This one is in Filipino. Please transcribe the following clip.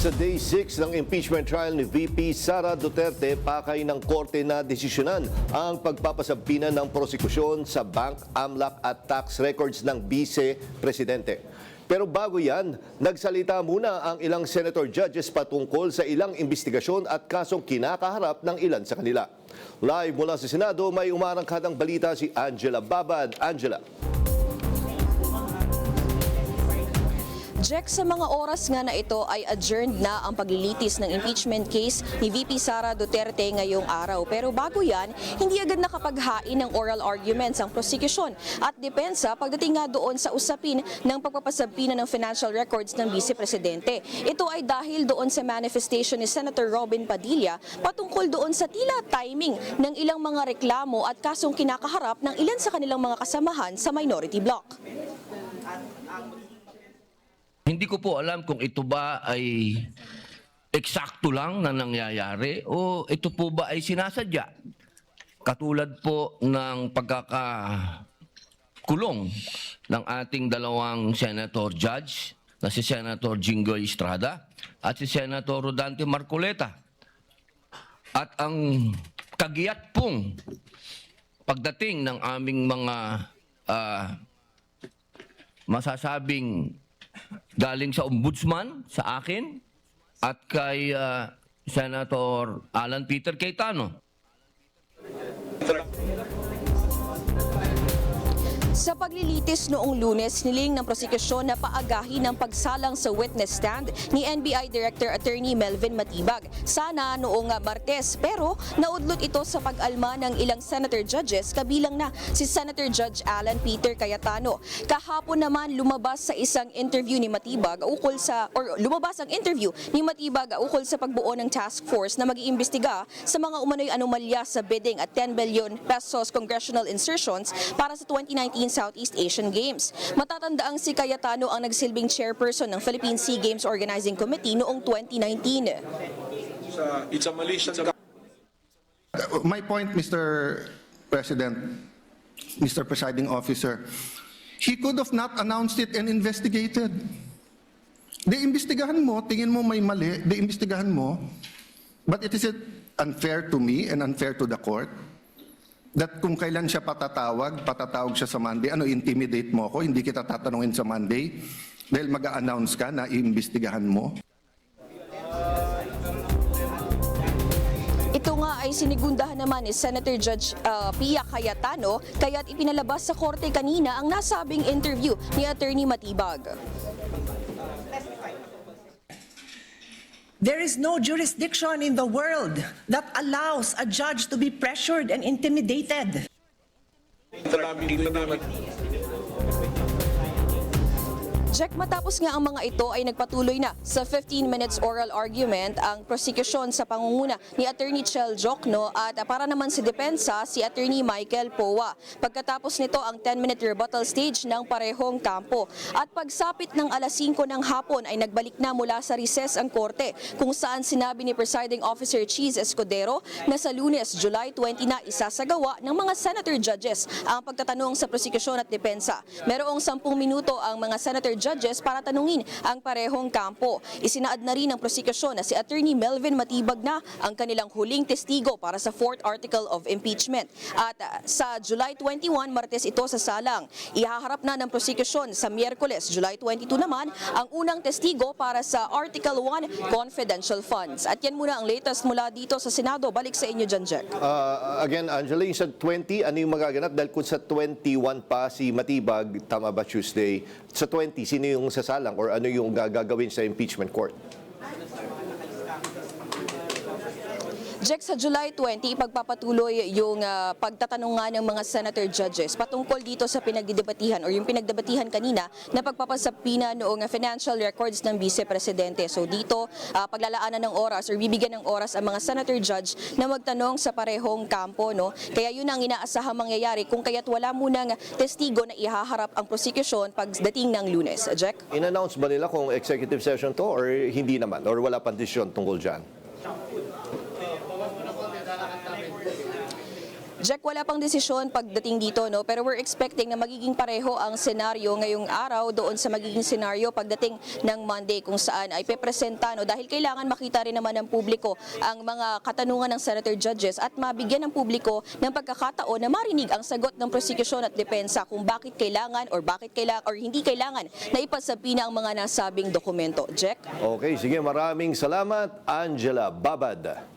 Sa Day 6 ng impeachment trial ni VP Sara Duterte, pakay ng korte na desisyonan ang pagpapasabina ng prosekusyon sa bank, AMLAC at tax records ng Vice-Presidente. Pero bago yan, nagsalita muna ang ilang senator judges patungkol sa ilang investigasyon at kasong kinakaharap ng ilan sa kanila. Live mula sa Senado, may umarangkadang balita si Angela Babad. Angela. Jack, sa mga oras nga na ito ay adjourned na ang paglilitis ng impeachment case ni VP Sara Duterte ngayong araw. Pero bago yan, hindi agad nakapaghain ng oral arguments ang prosecution at depensa pagdating nga doon sa usapin ng pagpapasabina ng financial records ng Vice-Presidente. Ito ay dahil doon sa manifestation ni Senator Robin Padilla patungkol doon sa tila timing ng ilang mga reklamo at kasong kinakaharap ng ilan sa kanilang mga kasamahan sa minority bloc. Hindi ko po alam kung ito ba ay eksakto lang na nangyayari o ito po ba ay sinasadya. Katulad po ng pagkakakulong ng ating dalawang senator judge na si Senator Jinggoy Estrada at si Senator Rodante Marcoleta. At ang kagiyat pong pagdating ng aming mga masasabing galing sa ombudsman, sa akin, at kay Senator Alan Peter Cayetano. Sa paglilitis noong Lunes, niling ng prosekusyon na paagahin ng pagsalang sa witness stand ni NBI Director Attorney Melvin Matibag. Sana noong Martes, pero naudlot ito sa pag-alma ng ilang senator judges, kabilang na si Senator Judge Alan Peter Cayetano. Kahapon naman lumabas sa isang interview ni Matibag lumabas ang interview ni Matibag ukol sa pagbuo ng task force na mag-iimbestiga sa mga umano'y anomalya sa bidding at 10 billion pesos congressional insertions para sa 2019 Southeast Asian Games. Matatandaang si Cayetano ang nagsilbing chairperson ng Philippine Sea Games Organizing Committee noong 2019. It's a malicious. My point, Mr. President, Mr. Presiding Officer, he could have not announced it and investigated. Imbestigahan mo, tingin mo may mali, imbestigahan mo, but it is unfair to me and unfair to the court that kung kailan siya patatawag siya sa Monday, intimidate mo ako, hindi kita tatanungin sa Monday dahil mag-a-announce ka na iimbestigahan mo. Ito nga ay sinigundahan naman ni Senator Judge Pia Cayetano, kaya't ipinalabas sa korte kanina ang nasabing interview ni Attorney Matibag. There is no jurisdiction in the world that allows a judge to be pressured and intimidated. Jack, matapos nga ang mga ito ay nagpatuloy na sa 15 minutes oral argument ang prosecution sa pangunguna ni Attorney Chel Jokno at para naman si depensa si Attorney Michael Powa. Pagkatapos nito ang 10-minute rebuttal stage ng parehong kampo. At pagsapit ng alas 5 ng hapon ay nagbalik na mula sa recess ang korte kung saan sinabi ni Presiding Officer Cheese Escudero na sa Lunes, July 20 na isasagawa ng mga senator judges ang pagtatanong sa prosecution at depensa. Merong 10 minuto ang mga senator judges para tanungin ang parehong kampo. Isinaad na rin ng prosekusyon na si Attorney Melvin Matibag na ang kanilang huling testigo para sa 4th article of impeachment. At sa July 21, Martes ito sa salang. Ihaharap na ng prosekusyon sa Miyerkules, July 22 naman, ang unang testigo para sa Article 1 confidential funds. At yan muna ang latest mula dito sa Senado. Balik sa inyo dyan, Jack. Again, Angela, yung sa 20, ano yung magaganap? Dahil kung sa 21 pa si Matibag, tama ba Tuesday? Sa 20, sino yung sasalang or ano yung gagawin sa impeachment court? Jack, sa July 20, ipagpapatuloy yung pagtatanong nga ng mga senator judges patungkol dito sa pinagdidebatihan o yung pinagdebatihan kanina na pagpapasabina noong financial records ng Vice-Presidente. So dito, paglalaanan ng oras or bibigyan ng oras ang mga senator judge na magtanong sa parehong kampo. No? Kaya yun ang inaasahang mangyayari kung kaya't wala munang testigo na ihaharap ang prosecution pagdating ng Lunes. Jack? In-announce ba nila kung executive session to or hindi naman? Or wala pang desisyon tungkol dyan? Jack, wala pang desisyon pagdating dito, no? Pero we're expecting na magiging pareho ang senaryo ngayong araw doon sa magiging senaryo pagdating ng Monday kung saan ay pepresenta, no? Dahil kailangan makita rin naman ng publiko ang mga katanungan ng senator judges at mabigyan ng publiko ng pagkakataon na marinig ang sagot ng prosekusyon at depensa kung bakit kailangan or hindi kailangan na ipasabina ang mga nasabing dokumento. Jack? Okay, sige, maraming salamat, Angela Babad.